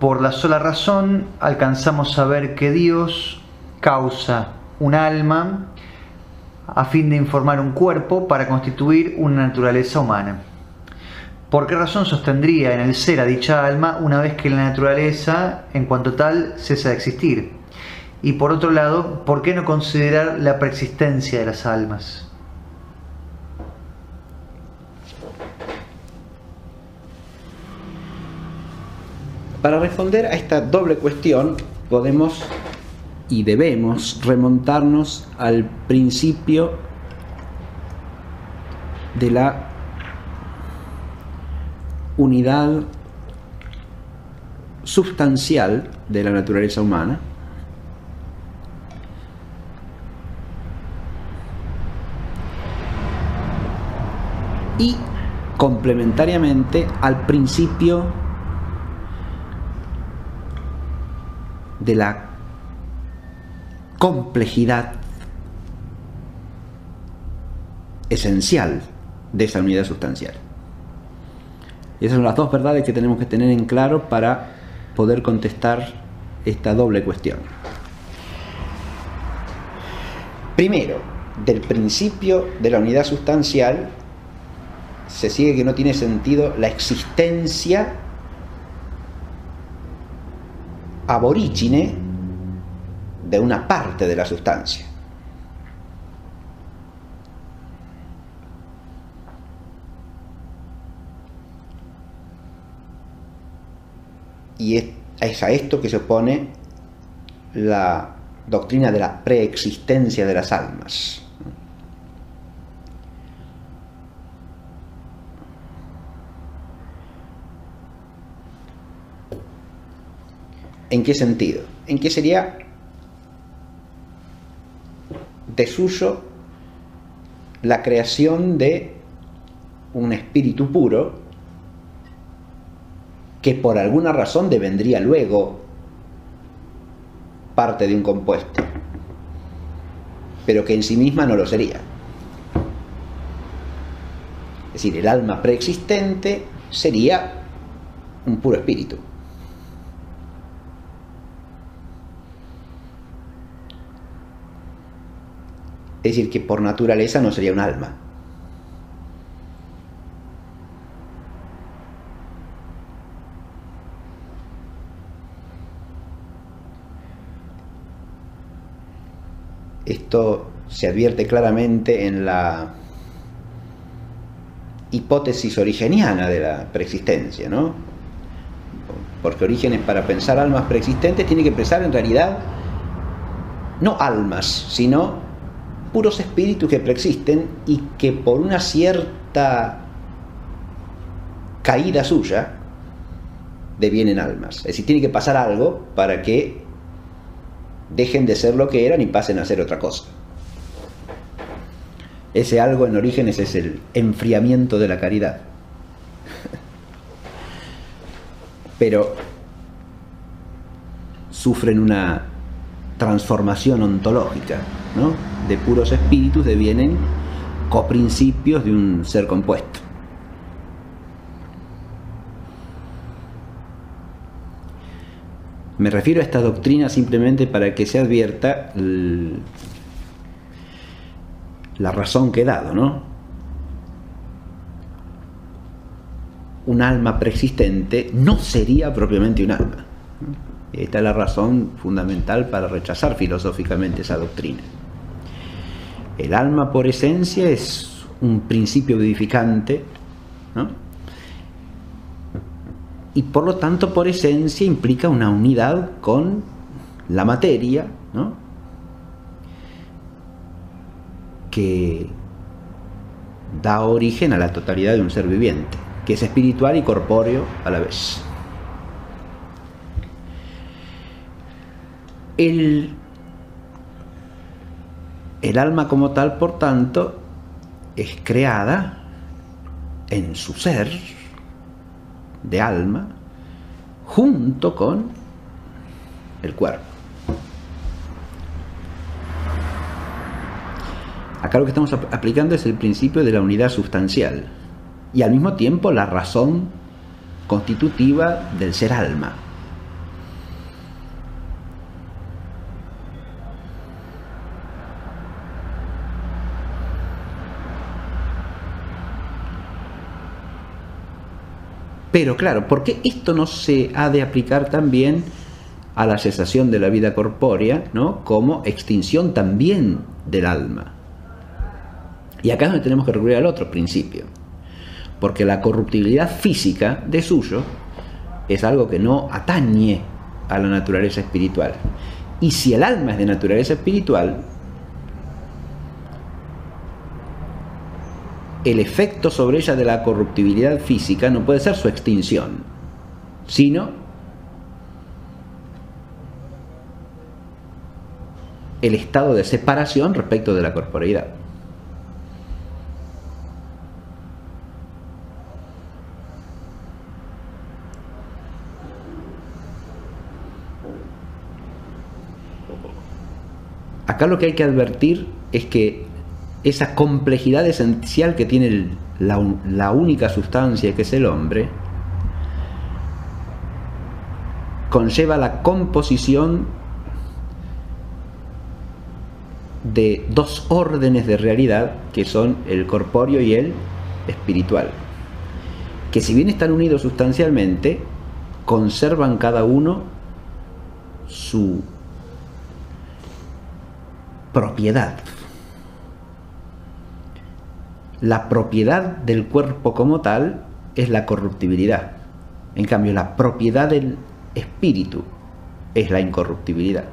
por la sola razón alcanzamos a ver que Dios causa un alma a fin de informar un cuerpo para constituir una naturaleza humana. ¿Por qué razón sostendría en el ser a dicha alma una vez que la naturaleza, en cuanto tal, cesa de existir? Y por otro lado, ¿por qué no considerar la preexistencia de las almas? Para responder a esta doble cuestión, podemos y debemos remontarnos al principio de la unidad sustancial de la naturaleza humana, y complementariamente al principio de la complejidad esencial de esa unidad sustancial. Y esas son las dos verdades que tenemos que tener en claro para poder contestar esta doble cuestión. Primero, del principio de la unidad sustancial se sigue que no tiene sentido la existencia aborígine de una parte de la sustancia. Y es a esto que se opone la doctrina de la preexistencia de las almas. ¿En qué sentido? En que sería desuso la creación de un espíritu puro que por alguna razón devendría luego parte de un compuesto, pero que en sí misma no lo sería. Es decir, el alma preexistente sería un puro espíritu. Es decir, que por naturaleza no sería un alma. Esto se advierte claramente en la hipótesis origeniana de la preexistencia, ¿no? Porque Orígenes, para pensar almas preexistentes, tiene que pensar en realidad no almas, sino puros espíritus que preexisten y que por una cierta caída suya devienen almas. Es decir, tiene que pasar algo para que dejen de ser lo que eran y pasen a ser otra cosa. Ese algo en Orígenes es el enfriamiento de la caridad. Pero sufren una transformación ontológica, ¿no? De puros espíritus devienen coprincipios de un ser compuesto. Me refiero a esta doctrina simplemente para que se advierta la razón que he dado, ¿no? Un alma preexistente no sería propiamente un alma. Esta es la razón fundamental para rechazar filosóficamente esa doctrina. El alma por esencia es un principio vivificante, ¿no? Y por lo tanto por esencia implica una unidad con la materia, ¿no? Que da origen a la totalidad de un ser viviente, que es espiritual y corpóreo a la vez. El alma como tal, por tanto, es creada en su ser de alma junto con el cuerpo. Acá lo que estamos aplicando es el principio de la unidad sustancial y al mismo tiempo la razón constitutiva del ser alma. Pero claro, ¿por qué esto no se ha de aplicar también a la cesación de la vida corpórea, ¿no?, como extinción también del alma? Y acá es donde tenemos que recurrir al otro principio, porque la corruptibilidad física de suyo es algo que no atañe a la naturaleza espiritual. Y si el alma es de naturaleza espiritual, el efecto sobre ella de la corruptibilidad física no puede ser su extinción, sino el estado de separación respecto de la corporeidad. Acá lo que hay que advertir es que esa complejidad esencial que tiene la única sustancia que es el hombre conlleva la composición de dos órdenes de realidad que son el corpóreo y el espiritual, que si bien están unidos sustancialmente, conservan cada uno su propiedad. La propiedad del cuerpo como tal es la corruptibilidad. En cambio, la propiedad del espíritu es la incorruptibilidad.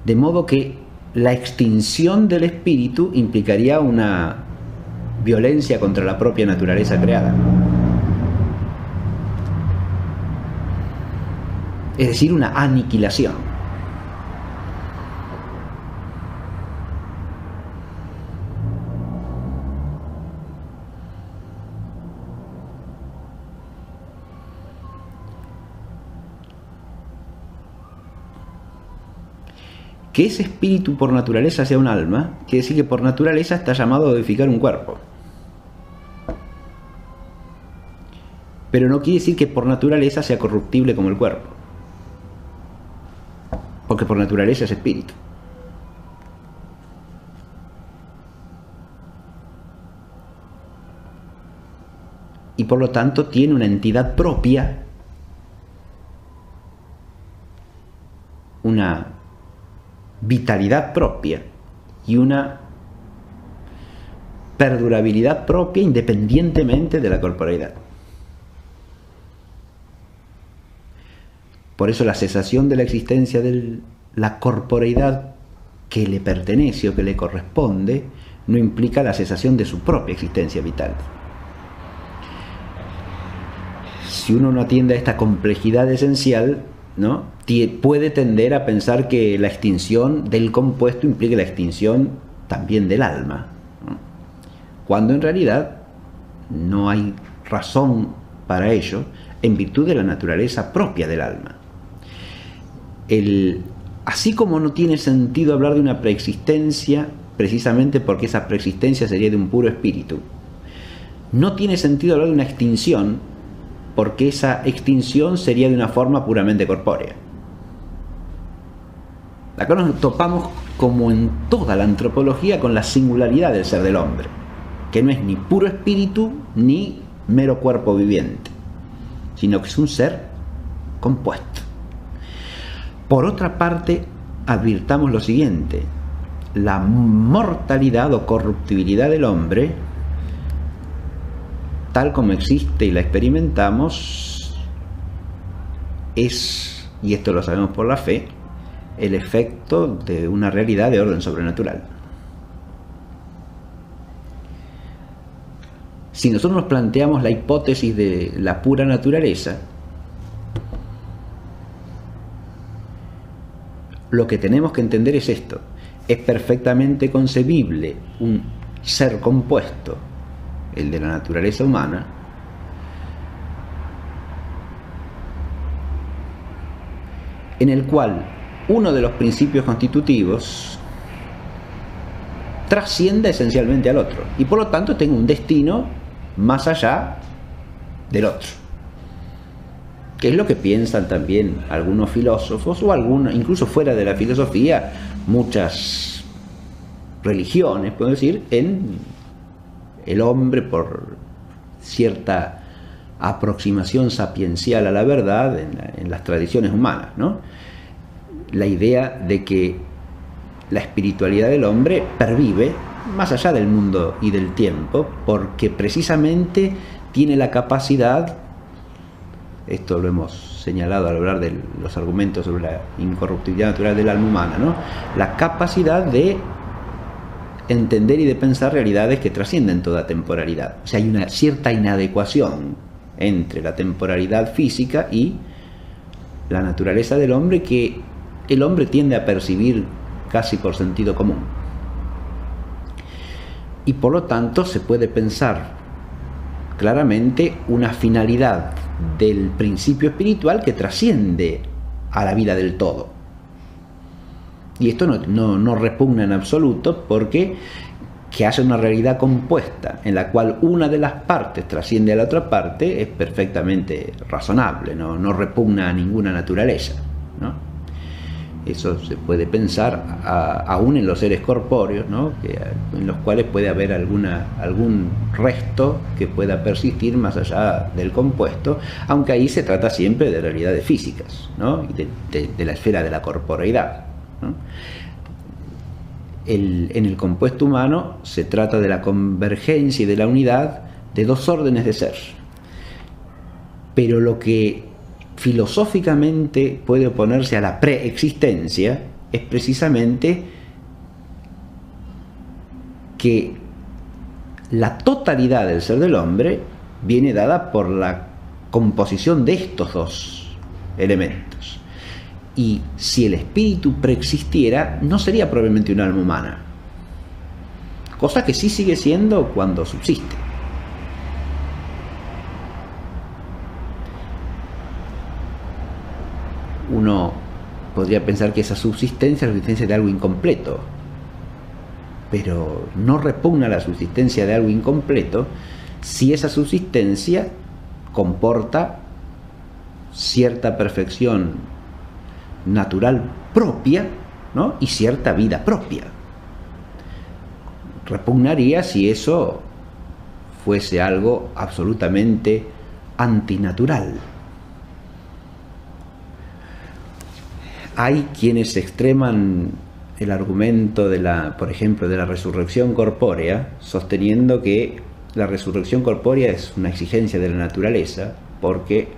De modo que la extinción del espíritu implicaría una violencia contra la propia naturaleza creada. Es decir, una aniquilación. Que ese espíritu por naturaleza sea un alma, quiere decir que por naturaleza está llamado a edificar un cuerpo. Pero no quiere decir que por naturaleza sea corruptible como el cuerpo. Porque por naturaleza es espíritu. Y por lo tanto tiene una entidad propia, una vitalidad propia y una perdurabilidad propia independientemente de la corporeidad. Por eso la cesación de la existencia de la corporeidad que le pertenece o que le corresponde no implica la cesación de su propia existencia vital. Si uno no atiende a esta complejidad esencial, ¿no?, puede tender a pensar que la extinción del compuesto implica la extinción también del alma, ¿no?, cuando en realidad no hay razón para ello en virtud de la naturaleza propia del alma. Así como no tiene sentido hablar de una preexistencia, precisamente porque esa preexistencia sería de un puro espíritu, no tiene sentido hablar de una extinción, porque esa extinción sería de una forma puramente corpórea. Acá nos topamos, como en toda la antropología, con la singularidad del ser del hombre, que no es ni puro espíritu ni mero cuerpo viviente, sino que es un ser compuesto. Por otra parte, advirtamos lo siguiente: la mortalidad o corruptibilidad del hombre, tal como existe y la experimentamos, es, y esto lo sabemos por la fe, el efecto de una realidad de orden sobrenatural. Si nosotros nos planteamos la hipótesis de la pura naturaleza, lo que tenemos que entender es esto: es perfectamente concebible un ser compuesto, el de la naturaleza humana, en el cual uno de los principios constitutivos trascienda esencialmente al otro y por lo tanto tenga un destino más allá del otro, que es lo que piensan también algunos filósofos, o algunos, incluso fuera de la filosofía, muchas religiones, puedo decir, en el hombre por cierta aproximación sapiencial a la verdad en las tradiciones humanas, ¿no? La idea de que la espiritualidad del hombre pervive más allá del mundo y del tiempo, porque precisamente tiene la capacidad, esto lo hemos señalado al hablar de los argumentos sobre la incorruptibilidad natural del alma humana, ¿no? La capacidad de entender y de pensar realidades que trascienden toda temporalidad. O sea, hay una cierta inadecuación entre la temporalidad física y la naturaleza del hombre que el hombre tiende a percibir casi por sentido común. Y por lo tanto se puede pensar claramente una finalidad del principio espiritual que trasciende a la vida del todo. Y esto no repugna en absoluto, porque que haya una realidad compuesta en la cual una de las partes trasciende a la otra parte es perfectamente razonable, no repugna a ninguna naturaleza, ¿no? Eso se puede pensar aún en los seres corpóreos, ¿no? En los cuales puede haber algún resto que pueda persistir más allá del compuesto, aunque ahí se trata siempre de realidades físicas, ¿no? Y de la esfera de la corporeidad, ¿no? En el compuesto humano se trata de la convergencia y de la unidad de dos órdenes de ser. Pero lo que filosóficamente puede oponerse a la preexistencia es precisamente que la totalidad del ser del hombre viene dada por la composición de estos dos elementos. Y si el espíritu preexistiera, no sería probablemente un alma humana, cosa que sí sigue siendo cuando subsiste. Uno podría pensar que esa subsistencia es la subsistencia de algo incompleto, pero no repugna la subsistencia de algo incompleto si esa subsistencia comporta cierta perfección natural propia, ¿no? Y cierta vida propia. Repugnaría si eso fuese algo absolutamente antinatural. Hay quienes extreman el argumento por ejemplo, de la resurrección corpórea, sosteniendo que la resurrección corpórea es una exigencia de la naturaleza, porque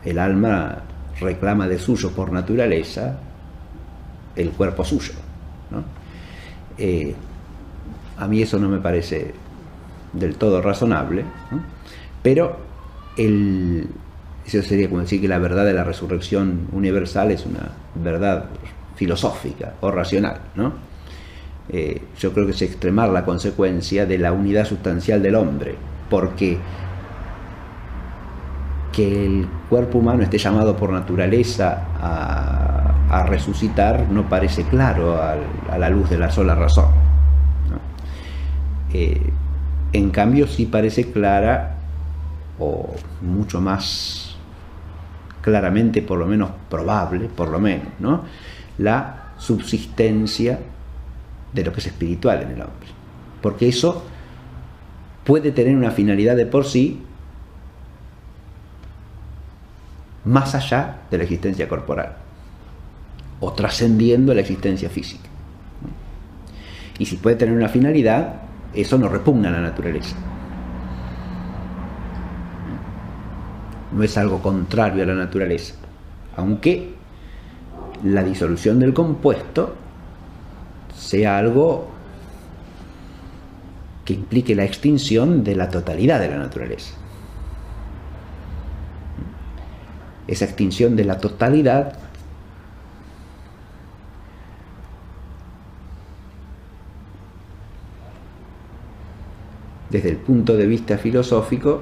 el alma reclama de suyo por naturaleza el cuerpo suyo, ¿no? A mí eso no me del todo razonable, ¿no? Pero eso sería como decir que la verdad de la resurrección universal es una verdad filosófica o racional, ¿no? Yo creo que es extremar la consecuencia de la unidad sustancial del hombre, porque que el cuerpo humano esté llamado por naturaleza a resucitar no parece claro a la luz de la sola razón, ¿no? En cambio sí parece clara, o mucho más claramente, por lo menos probable, ¿no? La subsistencia de lo que es espiritual en el hombre, porque eso puede tener una finalidad de por sí más allá de la existencia corporal o trascendiendo la existencia física. Y si puede tener una finalidad, eso no repugna a la naturaleza. No es algo contrario a la naturaleza, aunque la disolución del compuesto sea algo que implique la extinción de la totalidad de la naturaleza. Esa extinción de la totalidad desde el punto de vista filosófico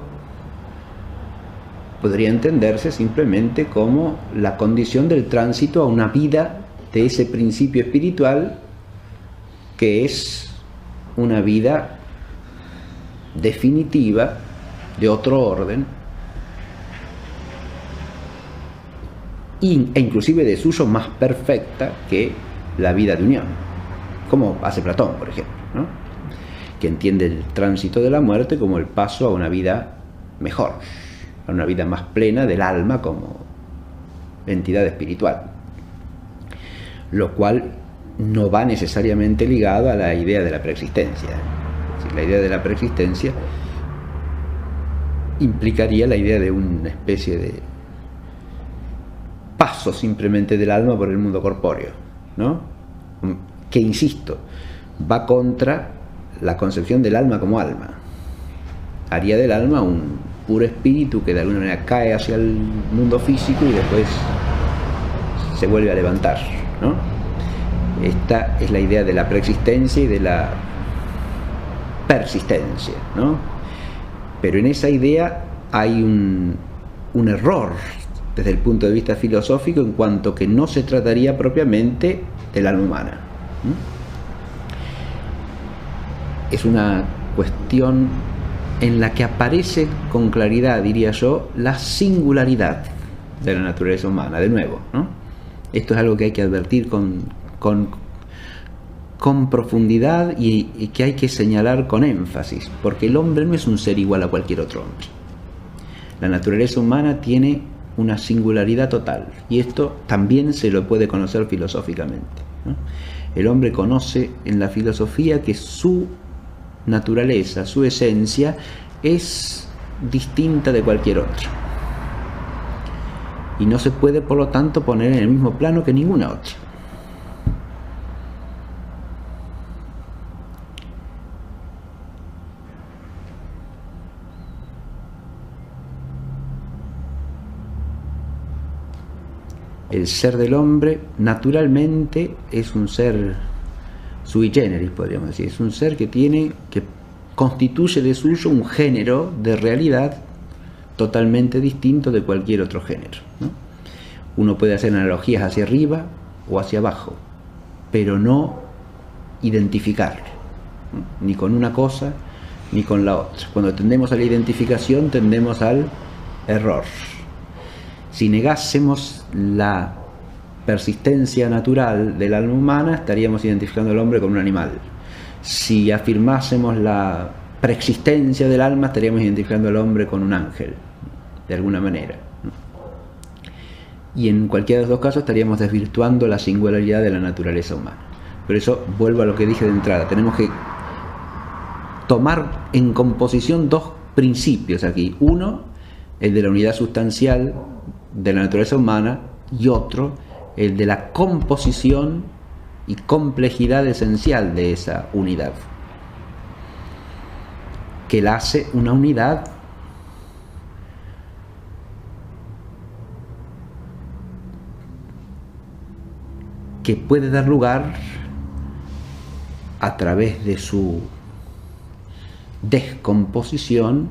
podría entenderse simplemente como la condición del tránsito a una vida de ese principio espiritual que es una vida definitiva de otro orden e inclusive de suyo más perfecta que la vida de unión, como hace Platón, por ejemplo, ¿no? Que entiende el tránsito de la muerte como el paso a una vida mejor, a una vida más plena del alma como entidad espiritual, lo cual no va necesariamente ligado a la idea de la preexistencia. Es decir, la idea de la preexistencia implicaría la idea de una especie de paso simplemente del alma por el mundo corpóreo, ¿no? Que, insisto, va contra la concepción del alma como alma. Haría del alma un puro espíritu que de alguna manera cae hacia el mundo físico y después se vuelve a levantar, ¿no? Esta es la idea de la preexistencia y de la persistencia, ¿no? Pero en esa idea hay un error desde el punto de vista filosófico, en cuanto que no se trataría propiamente del alma humana. Es una cuestión en la que aparece con claridad, diría yo, la singularidad de la naturaleza humana, de nuevo, ¿no? Esto es algo que hay que advertir con profundidad y que hay que señalar con énfasis, porque el hombre no es un ser igual a cualquier otro hombre. La naturaleza humana tiene una singularidad total, y esto también se lo puede conocer filosóficamente, ¿no? El hombre conoce en la filosofía que su naturaleza, su esencia, es distinta de cualquier otra, y no se puede, por lo tanto, poner en el mismo plano que ninguna otra. El ser del hombre naturalmente es un ser sui generis, podríamos decir. Es un ser que constituye de suyo un género de realidad totalmente distinto de cualquier otro género, ¿no? Uno puede hacer analogías hacia arriba o hacia abajo, pero no identificarlo, ¿no? Ni con una cosa ni con la otra. Cuando tendemos a la identificación, tendemos al error. Si negásemos la persistencia natural del alma humana, estaríamos identificando al hombre con un animal. Si afirmásemos la preexistencia del alma, estaríamos identificando al hombre con un ángel, de alguna manera. Y en cualquiera de los dos casos estaríamos desvirtuando la singularidad de la naturaleza humana. Por eso vuelvo a lo que dije de entrada. Tenemos que tomar en composición dos principios aquí. Uno, el de la unidad sustancial de la naturaleza humana, y otro, el de la composición y complejidad esencial de esa unidad, que la hace una unidad que puede dar lugar, a través de su descomposición,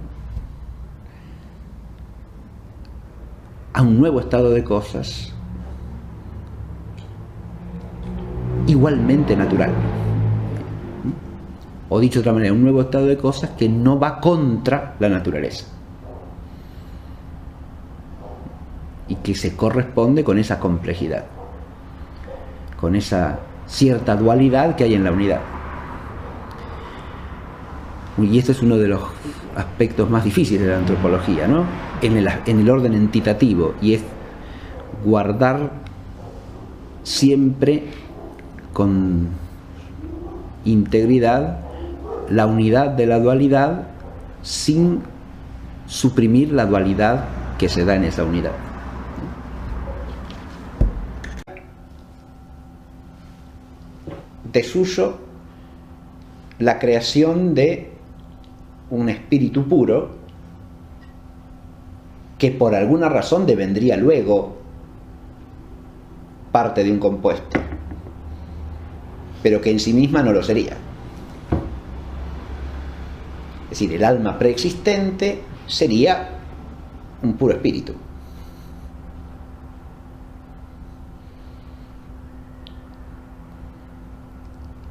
a un nuevo estado de cosas igualmente natural, o dicho de otra manera, un nuevo estado de cosas que no va contra la naturaleza y que se corresponde con esa complejidad, con esa cierta dualidad que hay en la unidad. Y este es uno de los aspectos más difíciles de la antropología, ¿no? En el orden entitativo, y es guardar siempre con integridad la unidad de la dualidad sin suprimir la dualidad que se da en esa unidad. De suyo, la creación de un espíritu puro que por alguna razón devendría luego parte de un compuesto, pero que en sí misma no lo sería. Es decir, el alma preexistente sería un puro espíritu.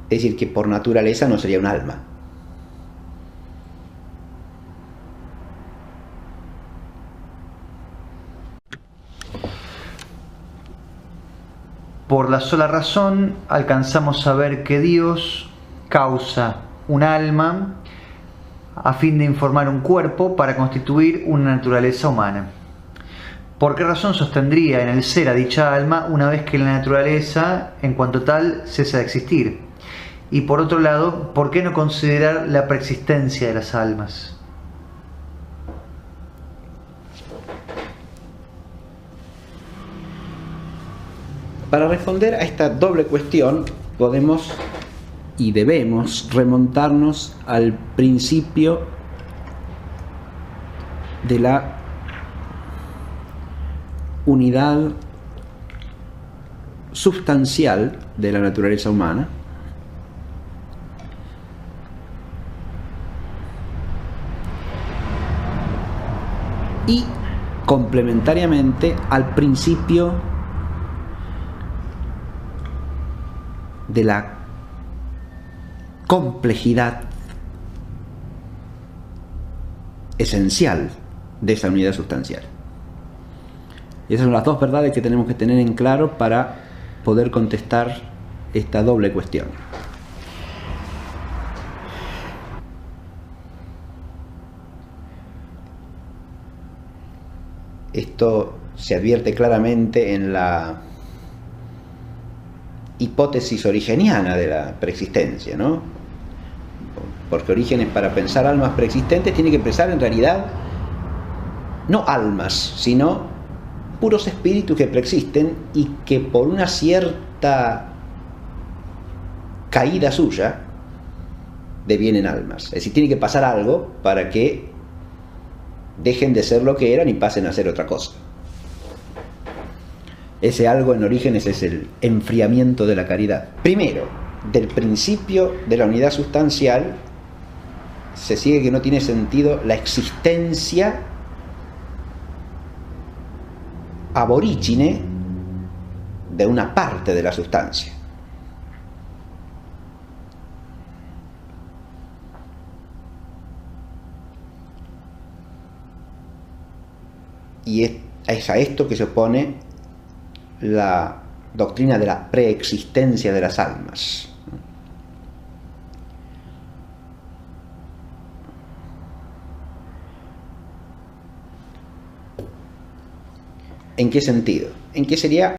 Es decir, que por naturaleza no sería un alma. Por la sola razón alcanzamos a ver que Dios causa un alma a fin de informar un cuerpo para constituir una naturaleza humana. ¿Por qué razón sostendría en el ser a dicha alma una vez que la naturaleza, en cuanto tal, cesa de existir? Y por otro lado, ¿por qué no considerar la preexistencia de las almas? Para responder a esta doble cuestión, podemos y debemos remontarnos al principio de la unidad sustancial de la naturaleza humana, y complementariamente al principio de la complejidad esencial de esa unidad sustancial. Y esas son las dos verdades que tenemos que tener en claro para poder contestar esta doble cuestión. Esto se advierte claramente en la hipótesis origeniana de la preexistencia, ¿no? Porque Orígenes, para pensar almas preexistentes, tiene que pensar en realidad no almas, sino puros espíritus que preexisten y que por una cierta caída suya devienen almas. Es decir, tiene que pasar algo para que dejen de ser lo que eran y pasen a ser otra cosa. Ese algo en Orígenes es el enfriamiento de la caridad. Primero, del principio de la unidad sustancial se sigue que no tiene sentido la existencia aborígine de una parte de la sustancia. Y es a esto que se opone la doctrina de la preexistencia de las almas. ¿En qué sentido? En que sería